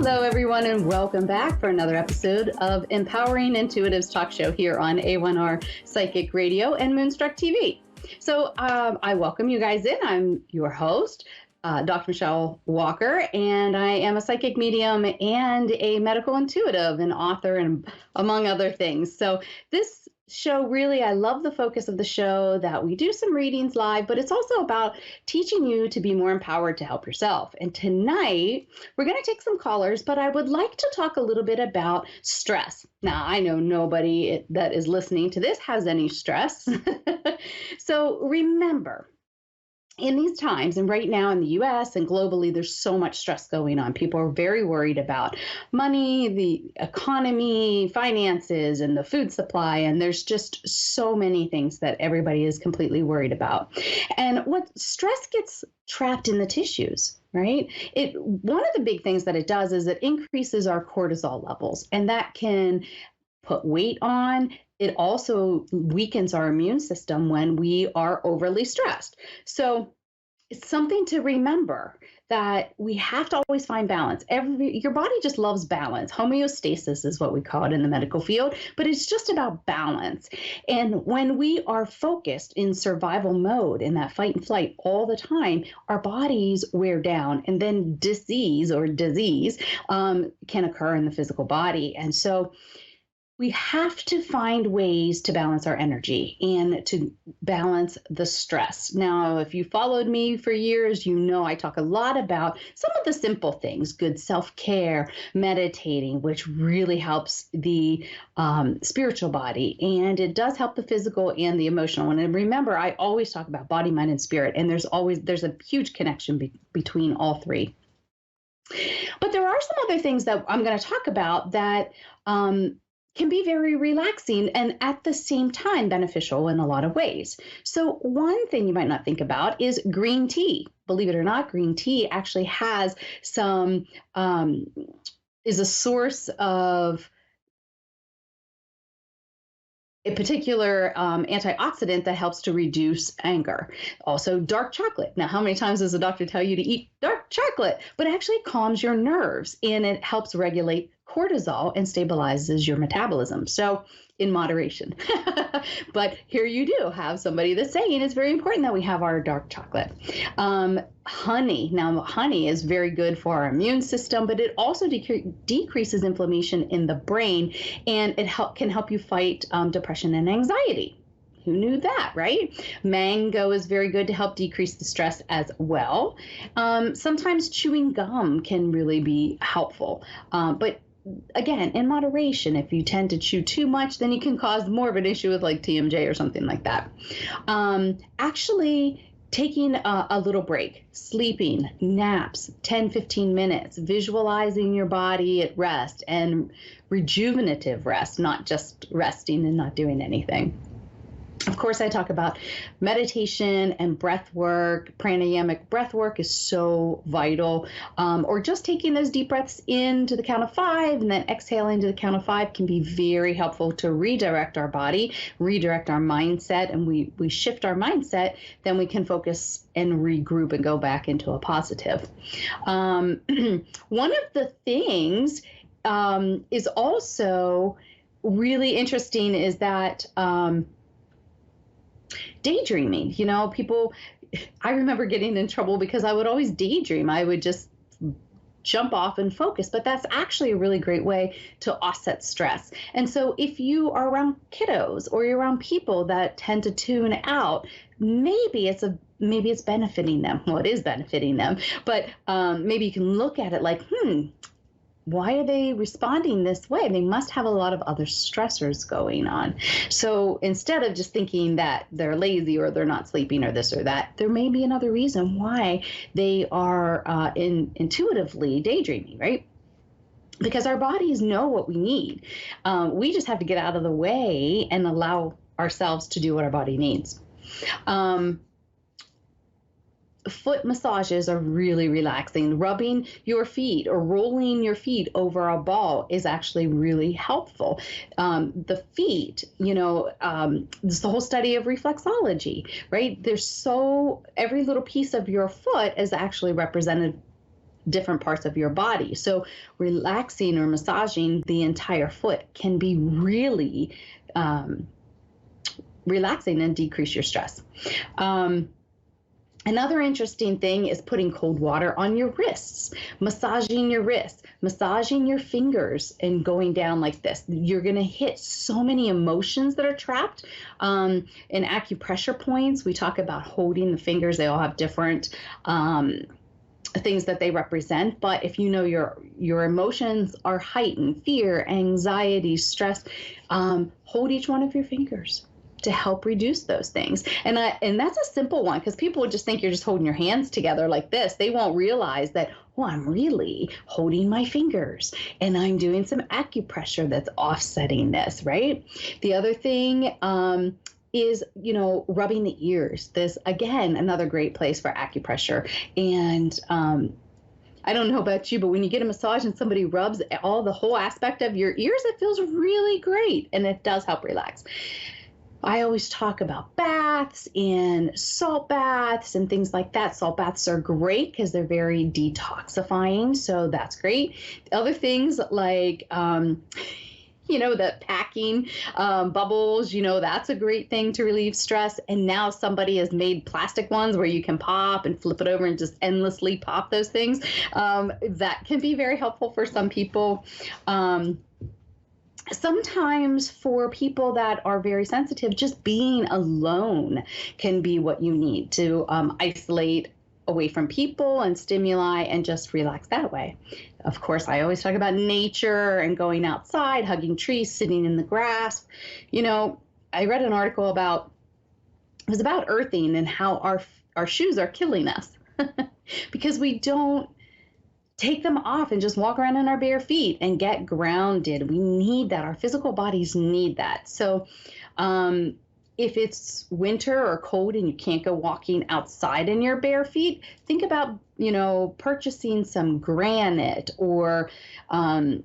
Hello, everyone, and welcome back for another episode of Empowering Intuitives Talk Show here on A1R Psychic Radio and Moonstruck TV. So I welcome you guys in. I'm your host, Dr. Michelle Walker, and I am a psychic medium and a medical intuitive and author, and among other things. So this show, really, I love the focus of the show, that we do some readings live, but it's also about teaching you to be more empowered to help yourself. And tonight, we're going to take some callers, but I would like to talk a little bit about stress. Now, I know nobody that is listening to this has any stress. So remember, in these times, and right now in the US and globally, there's so much stress going on. People are very worried about money, the economy, finances, and the food supply. And there's just so many things that everybody is completely worried about. And what stress gets trapped in the tissues, right? One of the big things that it does is it increases our cortisol levels, and that can put weight on. It also weakens our immune system when we are overly stressed. So it's something to remember, that we have to always find balance. Your body just loves balance. Homeostasis is what we call it in the medical field, but it's just about balance. And when we are focused in survival mode, in that fight and flight all the time, our bodies wear down, and then disease can occur in the physical body. And so we have to find ways to balance our energy and to balance the stress. Now, if you followed me for years, you know I talk a lot about some of the simple things: good self-care, meditating, which really helps the spiritual body, and it does help the physical and the emotional. And remember, I always talk about body, mind, and spirit, and there's a huge connection between all three. But there are some other things that I'm going to talk about that can be very relaxing and at the same time beneficial in a lot of ways. So one thing you might not think about is green tea. Believe it or not, green tea actually has is a source of a particular antioxidant that helps to reduce anger. Also, dark chocolate. Now, how many times does a doctor tell you to eat dark chocolate? But it actually calms your nerves, and it helps regulate cortisol and stabilizes your metabolism. So in moderation. But here you do have somebody that's saying it's very important that we have our dark chocolate. Honey. Now, honey is very good for our immune system, but it also decreases inflammation in the brain, and it can help you fight depression and anxiety. Who knew that, right? Mango is very good to help decrease the stress as well. Sometimes chewing gum can really be helpful, but again, in moderation. If you tend to chew too much, then you can cause more of an issue with like TMJ or something like that. Actually, taking a little break, sleeping, naps, 10, 15 minutes, visualizing your body at rest, and rejuvenative rest, not just resting and not doing anything. Of course, I talk about meditation and breath work. Pranayamic breath work is so vital. Or just taking those deep breaths in to the count of 5 and then exhaling to the count of 5 can be very helpful to redirect our body, redirect our mindset, and we shift our mindset, then we can focus and regroup and go back into a positive. One of the things is also really interesting is that daydreaming. I remember getting in trouble because I would always daydream. I would just jump off and focus, but that's actually a really great way to offset stress. And so if you are around kiddos or you're around people that tend to tune out, maybe it's benefiting them. Well, it is benefiting them, but maybe you can look at it like, why are they responding this way? They must have a lot of other stressors going on. So instead of just thinking that they're lazy or they're not sleeping or this or that, there may be another reason why they are intuitively daydreaming, right? Because our bodies know what we need. We just have to get out of the way and allow ourselves to do what our body needs. Foot massages are really relaxing. Rubbing your feet or rolling your feet over a ball is actually really helpful. The feet, this is the whole study of reflexology, right? Every little piece of your foot is actually represented different parts of your body. So relaxing or massaging the entire foot can be really relaxing and decrease your stress. Another interesting thing is putting cold water on your wrists, massaging your wrists, massaging your fingers and going down like this. You're going to hit so many emotions that are trapped. In acupressure points, we talk about holding the fingers. They all have different things that they represent. But if you know your emotions are heightened, fear, anxiety, stress, hold each one of your fingers to help reduce those things. And that's a simple one, because people would just think you're just holding your hands together like this. They won't realize that, oh, I'm really holding my fingers and I'm doing some acupressure that's offsetting this, right? The other thing is, rubbing the ears. This, again, another great place for acupressure. And I don't know about you, but when you get a massage and somebody rubs the whole aspect of your ears, it feels really great, and it does help relax. I always talk about baths and salt baths and things like that. Salt baths are great because they're very detoxifying, so that's great. Other things like, the packing bubbles, that's a great thing to relieve stress. And now somebody has made plastic ones where you can pop and flip it over and just endlessly pop those things. That can be very helpful for some people. Sometimes for people that are very sensitive, just being alone can be what you need to isolate away from people and stimuli and just relax that way. Of course, I always talk about nature and going outside, hugging trees, sitting in the grass. I read an article it was about earthing and how our shoes are killing us because we don't take them off and just walk around in our bare feet and get grounded. We need that. Our physical bodies need that. So if it's winter or cold and you can't go walking outside in your bare feet, think about, purchasing some granite or, Himalayan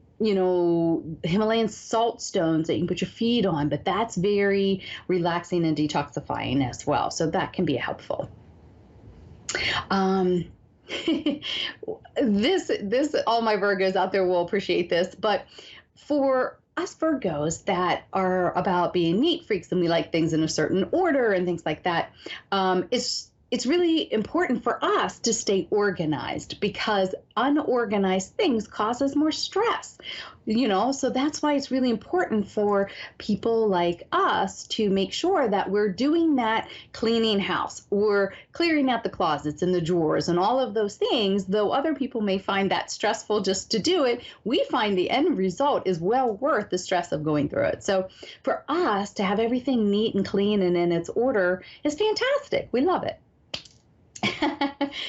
salt stones that you can put your feet on. But that's very relaxing and detoxifying as well. So that can be helpful. This all my Virgos out there will appreciate this, but for us Virgos that are about being neat freaks and we like things in a certain order and things like that, it's really important for us to stay organized, because unorganized things causes more stress, so that's why it's really important for people like us to make sure that we're doing that cleaning house or clearing out the closets and the drawers and all of those things. Though other people may find that stressful just to do it, we find the end result is well worth the stress of going through it. So for us to have everything neat and clean and in its order is fantastic. We love it.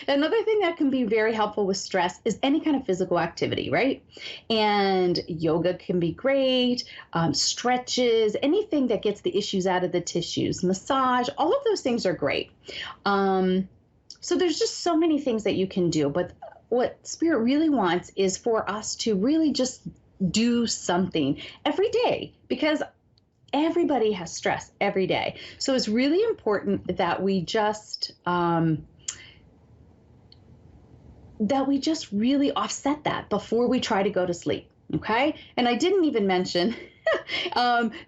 Another thing that can be very helpful with stress is any kind of physical activity, right? And yoga can be great, stretches, anything that gets the issues out of the tissues, massage, all of those things are great. So there's just so many things that you can do, but what Spirit really wants is for us to really just do something every day, because everybody has stress every day. So it's really important that we just really offset that before we try to go to sleep. Okay. And I didn't even mention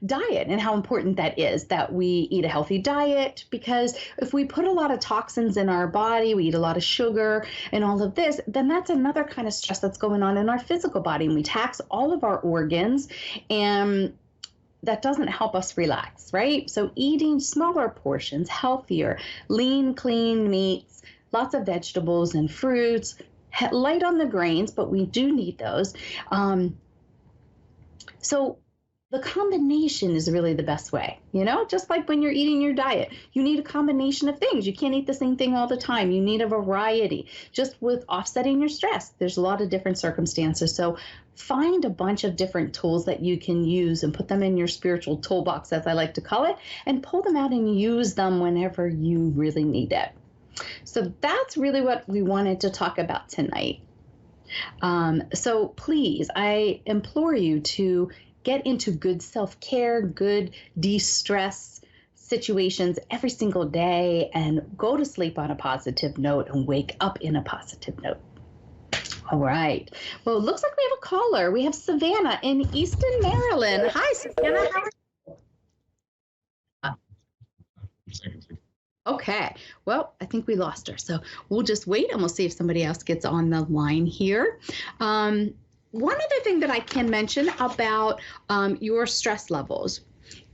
diet and how important that is, that we eat a healthy diet, because if we put a lot of toxins in our body, we eat a lot of sugar and all of this, then that's another kind of stress that's going on in our physical body, and we tax all of our organs, and that doesn't help us relax, right? So eating smaller portions, healthier, lean, clean meats, lots of vegetables and fruits, light on the grains, but we do need those. So the combination is really the best way, just like when you're eating your diet, you need a combination of things. You can't eat the same thing all the time. You need a variety. Just with offsetting your stress, there's a lot of different circumstances. So find a bunch of different tools that you can use and put them in your spiritual toolbox, as I like to call it, and pull them out and use them whenever you really need it. So that's really what we wanted to talk about tonight. So please, I implore you to get into good self-care, good de-stress situations every single day, and go to sleep on a positive note and wake up in a positive note. All right. Well, it looks like we have a caller. We have Savannah in Easton, Maryland. Hi, Savannah. How are you? Okay. Well, I think we lost her. So we'll just wait and we'll see if somebody else gets on the line here. One other thing that I can mention about your stress levels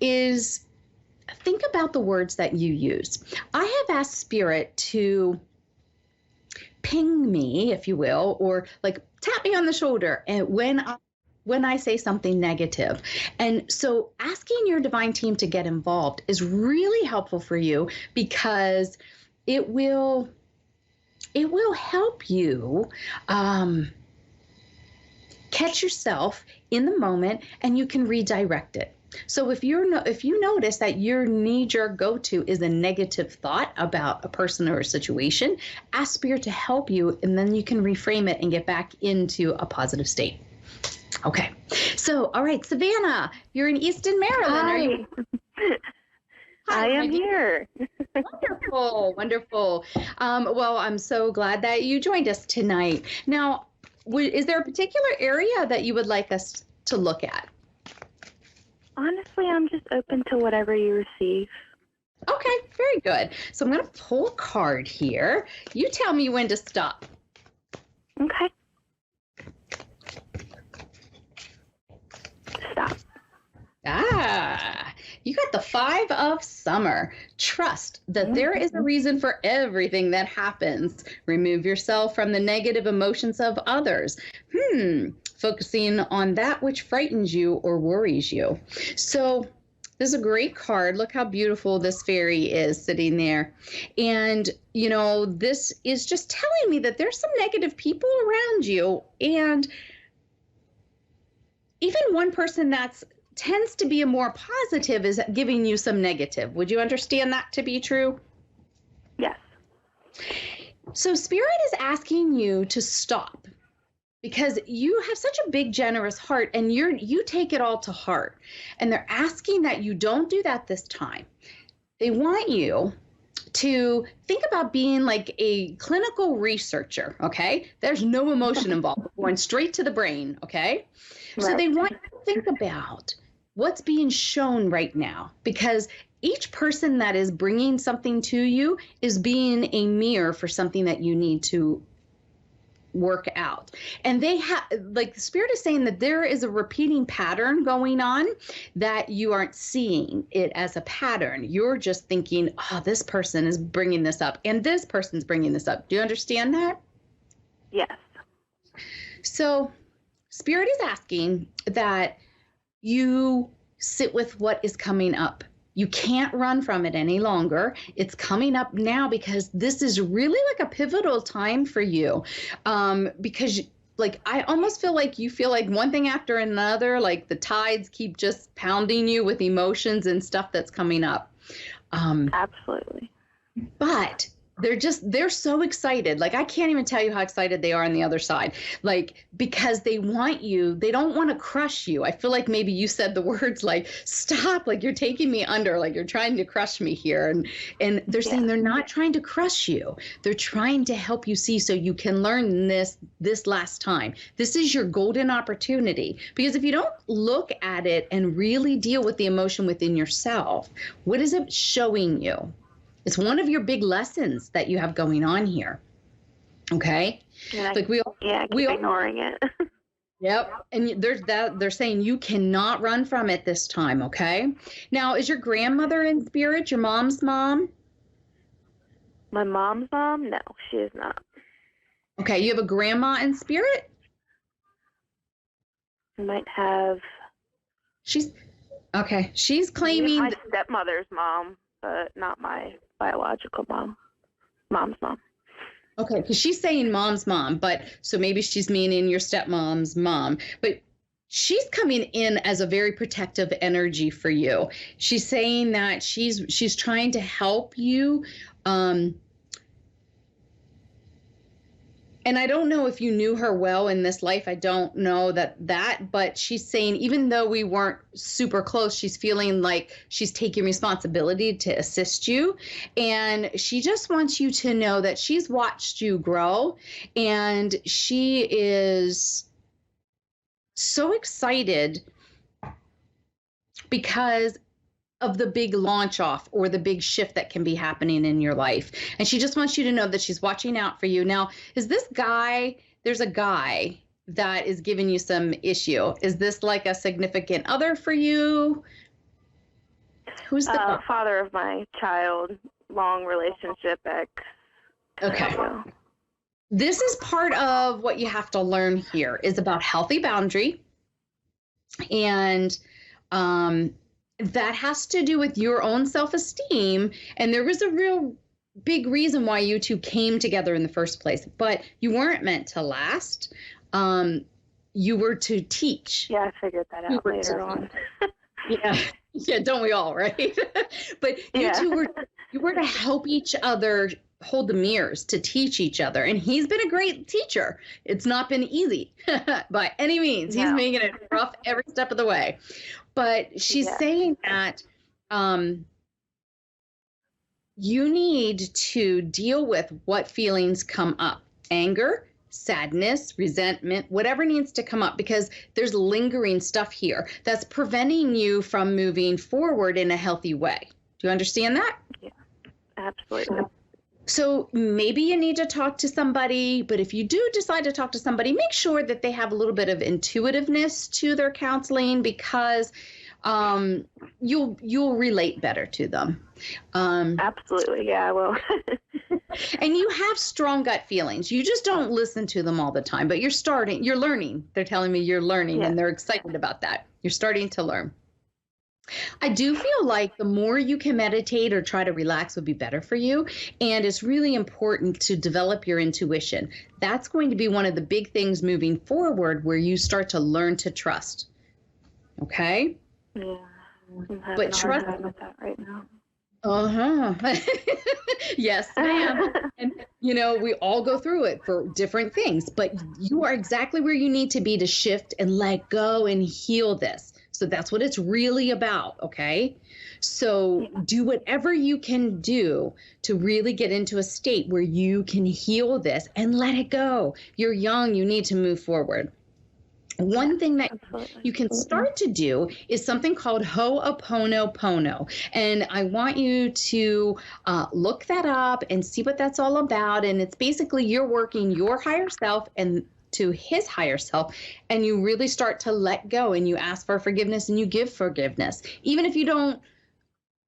is think about the words that you use. I have asked Spirit to ping me, if you will, or like tap me on the shoulder and when I say something negative. And so asking your divine team to get involved is really helpful for you because it will help you catch yourself in the moment and you can redirect it. So if you notice that your knee-jerk go-to is a negative thought about a person or a situation, ask Spirit to help you, and then you can reframe it and get back into a positive state. Okay. So, all right, Savannah, you're in Easton, Maryland. Hi. Are you? Hi, I am here. Wonderful, wonderful. Well, I'm so glad that you joined us tonight. Now, is there a particular area that you would like us to look at? Honestly, I'm just open to whatever you receive. Okay, very good. So I'm going to pull a card here. You tell me when to stop. Okay. Stop. You got the 5 of Summer. Trust that there is a reason for everything that happens. Remove yourself from the negative emotions of others. Focusing on that which frightens you or worries you. So this is a great card. Look how beautiful this fairy is sitting there. And, you know, this is just telling me that there's some negative people around you. And even one person that's tends to be a more positive is giving you some negative. Would you understand that to be true? Yes. So Spirit is asking you to stop because you have such a big, generous heart and you take it all to heart. And they're asking that you don't do that this time. They want you to think about being like a clinical researcher, okay? There's no emotion involved, going straight to the brain, okay? Right. So they want you to think about what's being shown right now, because each person that is bringing something to you is being a mirror for something that you need to work out. And they have, like the Spirit is saying that there is a repeating pattern going on that you aren't seeing it as a pattern. You're just thinking, oh, this person is bringing this up and this person's bringing this up. Do you understand that? Yes. So Spirit is asking that you sit with what is coming up. You can't run from it any longer. It's coming up now because this is really like a pivotal time for you. Because like, I almost feel like you feel like one thing after another, like the tides keep just pounding you with emotions and stuff that's coming up. Absolutely. But they're so excited. Like, I can't even tell you how excited they are on the other side. Like, because they want you, they don't want to crush you. I feel like maybe you said the words like, stop, like you're taking me under, like you're trying to crush me here. And they're saying they're not trying to crush you. They're trying to help you see so you can learn this last time. This is your golden opportunity. Because if you don't look at it and really deal with the emotion within yourself, what is it showing you? It's one of your big lessons that you have going on here. Okay? Like I keep ignoring it. Yep. And they're saying you cannot run from it this time, okay? Now, is your grandmother in spirit, your mom's mom? My mom's mom? No, she is not. Okay, you have a grandma in spirit? I might have. She's claiming my stepmother's mom, but not my biological mom's mom. Okay, because she's saying mom's mom, but so maybe she's meaning your stepmom's mom, but she's coming in as a very protective energy for you. She's saying that she's trying to help you And I don't know if you knew her well in this life. I don't know but she's saying even though we weren't super close, she's feeling like she's taking responsibility to assist you. And she just wants you to know that she's watched you grow, and she is so excited because of the big launch off or the big shift that can be happening in your life. And she just wants you to know that she's watching out for you. Now, there's a guy that is giving you some issue. Is this like a significant other for you? Who's the father of my child, long relationship, ex. Okay. This is part of what you have to learn here is about healthy boundary. And, that has to do with your own self-esteem. And there was a real big reason why you two came together in the first place, but you weren't meant to last. You were to teach. Yeah, I figured that out later on. Yeah, don't we all, right? But you were to help each other hold the mirrors, to teach each other. And he's been a great teacher. It's not been easy by any means. He's making it rough every step of the way. But she's saying that you need to deal with what feelings come up. Anger, sadness, resentment, whatever needs to come up, because there's lingering stuff here that's preventing you from moving forward in a healthy way. Do you understand that? Yeah, absolutely. So maybe you need to talk to somebody, but if you do decide to talk to somebody, make sure that they have a little bit of intuitiveness to their counseling, because you'll relate better to them. Absolutely, yeah, I will. And you have strong gut feelings. You just don't listen to them all the time, but you're learning. They're telling me you're learning, and they're excited about that. You're starting to learn. I do feel like the more you can meditate or try to relax would be better for you. And it's really important to develop your intuition. That's going to be one of the big things moving forward, where you start to learn to trust. Okay? Yeah. I'm having But a trust hard time with that right now. Yes, ma'am. And, we all go through it for different things, but you are exactly where you need to be to shift and let go and heal this. So that's what it's really about, okay? So do whatever you can do to really get into a state where you can heal this and let it go. You're young, you need to move forward. One thing that you can start to do is something called Ho'oponopono. And I want you to look that up and see what that's all about. And it's basically you're working your higher self and to his higher self, and you really start to let go, and you ask for forgiveness and you give forgiveness. Even if you don't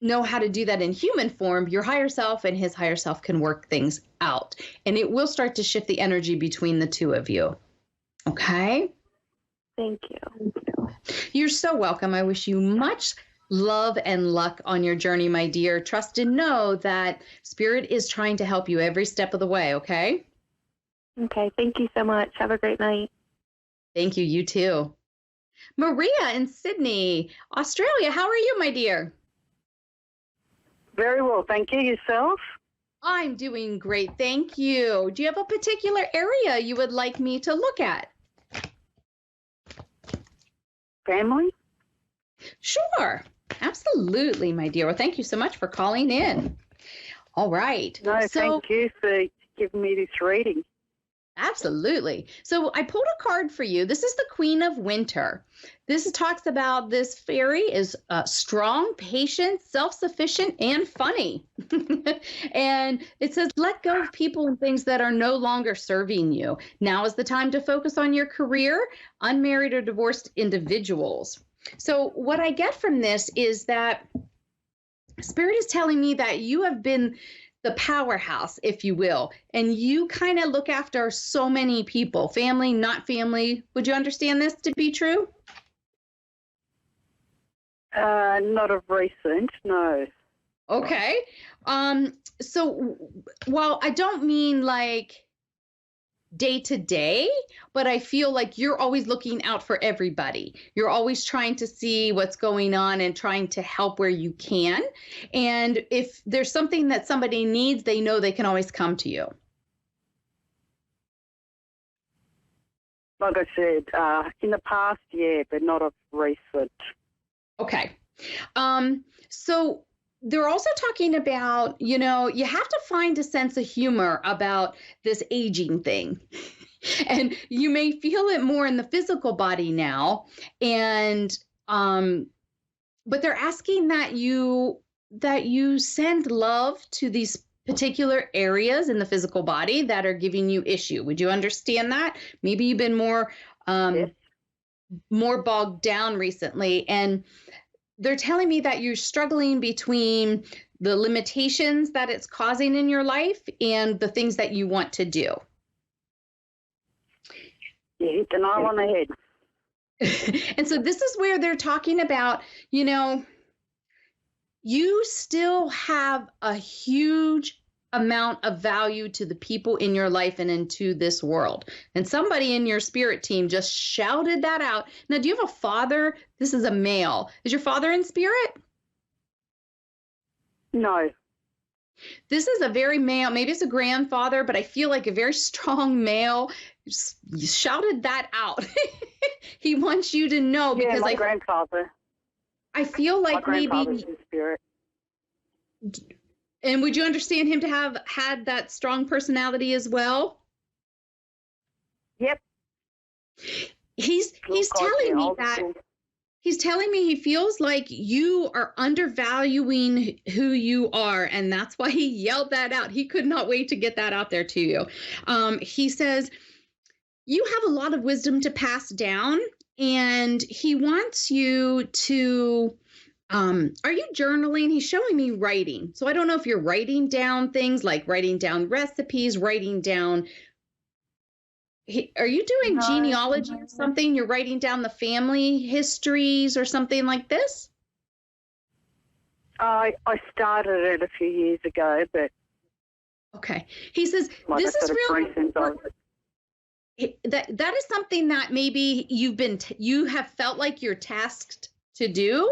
know how to do that in human form, your higher self and his higher self can work things out, and it will start to shift the energy between the two of you. Okay? Thank you. You're so welcome. I wish you much love and luck on your journey, my dear. Trust and know that Spirit is trying to help you every step of the way, okay? Okay, thank you so much. Have a great night. Thank you. You too. Maria in Sydney, Australia. How are you, my dear? Very well, thank you. Yourself? I'm doing great. Thank you. Do you have a particular area you would like me to look at? Family? Sure. Absolutely, my dear. Well, thank you so much for calling in. All right. No, thank you for giving me this reading. Absolutely. So I pulled a card for you. This is the Queen of Winter. This talks about this fairy is strong, patient, self-sufficient, and funny. And it says, let go of people and things that are no longer serving you. Now is the time to focus on your career, unmarried or divorced individuals. So what I get from this is that Spirit is telling me that you have been the powerhouse, if you will, and you kind of look after so many people, family, not family. Would you understand this to be true? Not of recent, no. Okay. So while I don't mean like day to day, but I feel like you're always looking out for everybody. You're always trying to see what's going on and trying to help where you can. And if there's something that somebody needs, they know they can always come to you. like I said, in the past, yeah, but not of recent. Okay. So they're also talking about, you have to find a sense of humor about this aging thing. And you may feel it more in the physical body now. And but they're asking that you send love to these particular areas in the physical body that are giving you issue. Would you understand that? Maybe you've been more Yes. more bogged down recently, and they're telling me that you're struggling between the limitations that it's causing in your life and the things that you want to do. You hit the nail on the head. And so this is where they're talking about, you still have a huge amount of value to the people in your life and into this world. And somebody in your spirit team just shouted that out. Now, do you have a father? This is a male. Is your father in spirit? No. This is a very male, maybe it's a grandfather, but I feel like a very strong male. You shouted that out. He wants you to know because my grandfather. I feel like My maybe. grandfather's in spirit. And would you understand him to have had that strong personality as well? Yep. He's telling me that. He's telling me he feels like you are undervaluing who you are, and that's why he yelled that out. He could not wait to get that out there to you. He says, you have a lot of wisdom to pass down, and he wants you to, are you journaling? He's showing me writing. So I don't know if you're writing down things like writing down recipes, writing down. Are you doing genealogy or something? You're writing down the family histories or something like this? I started it a few years ago, but okay. He says like this is really important. That is something that maybe you have felt like you're tasked to do,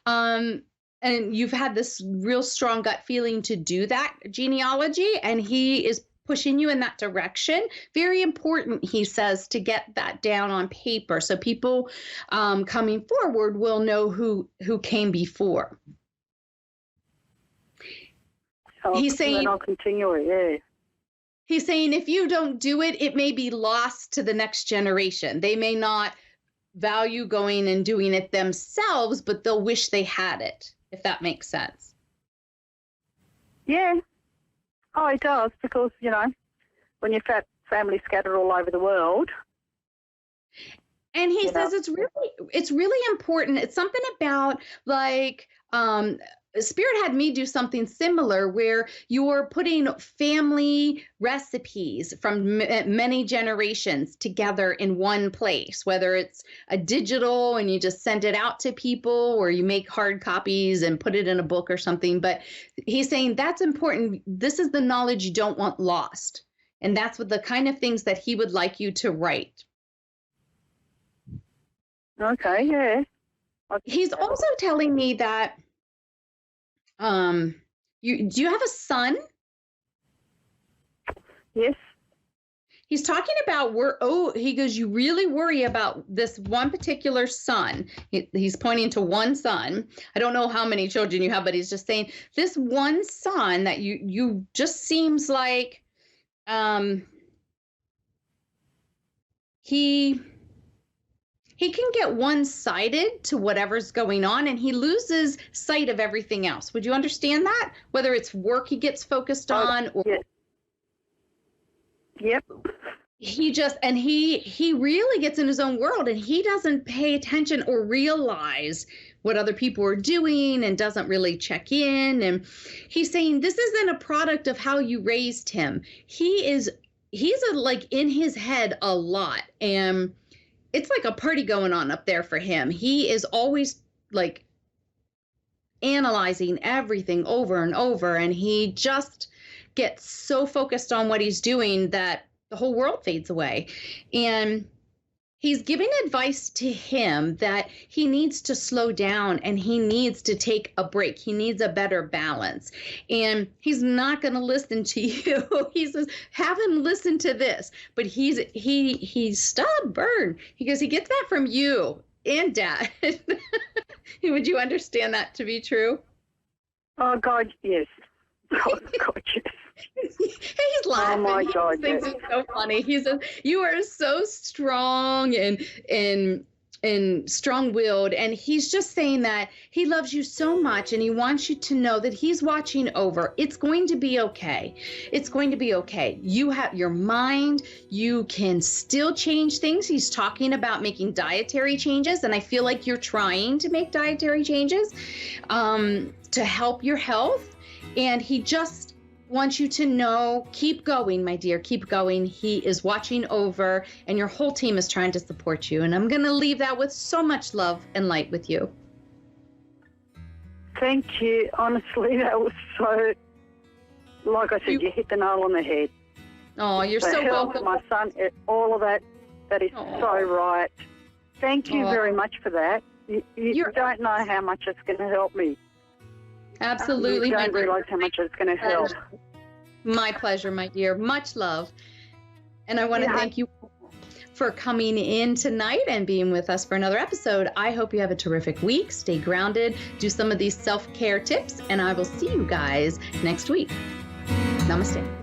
and you've had this real strong gut feeling to do that genealogy, and he is pushing you in that direction. Very important, he says, to get that down on paper so people coming forward will know who came before. He's saying, I'll continue it, yeah. He's saying if you don't do it, it may be lost to the next generation. They may not value going and doing it themselves, but they'll wish they had it, if that makes sense. Yeah. Oh, it does, because, when you've got family scattered all over the world. And he says it's really important. It's something about like Spirit had me do something similar where you're putting family recipes from many generations together in one place, whether it's a digital and you just send it out to people or you make hard copies and put it in a book or something. But he's saying that's important. This is the knowledge you don't want lost. And that's what the kind of things that he would like you to write. Okay, yeah. He's also telling me that do you have a son? Yes. He's talking about he goes, you really worry about this one particular son. He's pointing to one son. I don't know how many children you have, but he's just saying this one son that you just seems like he can get one-sided to whatever's going on, and he loses sight of everything else. Would you understand that? Whether it's work he gets focused on, or Yep. he really gets in his own world, and he doesn't pay attention or realize what other people are doing, and doesn't really check in. And he's saying this isn't a product of how you raised him. He's like in his head a lot, and it's like a party going on up there for him. He is always like analyzing everything over and over, and he just gets so focused on what he's doing that the whole world fades away. And he's giving advice to him that he needs to slow down and he needs to take a break. He needs a better balance. And he's not going to listen to you. He says, have him listen to this. But he's stubborn. He goes, he gets that from you and Dad. Would you understand that to be true? Oh, God, yes. Oh, God, yes. He's laughing. Oh my God! He thinks it's so funny. He says, "You are so strong and strong-willed," and he's just saying that he loves you so much, and he wants you to know that he's watching over. It's going to be okay. It's going to be okay. You have your mind. You can still change things. He's talking about making dietary changes, and I feel like you're trying to make dietary changes to help your health, and he just wants you to know, keep going, my dear, keep going. He is watching over, and your whole team is trying to support you. And I'm going to leave that with so much love and light with you. Thank you. Honestly, that was so, like I said, you hit the nail on the head. Oh, you're The so health, welcome. my son, all of that, that is so right. Thank you very much for that. You don't know how much it's going to help me. Absolutely. You my don't dear. realise how much it's going to help. My pleasure, my dear. Much love. And I want to thank you for coming in tonight and being with us for another episode. I hope you have a terrific week. Stay grounded. Do some of these self-care tips, and I will see you guys next week. Namaste.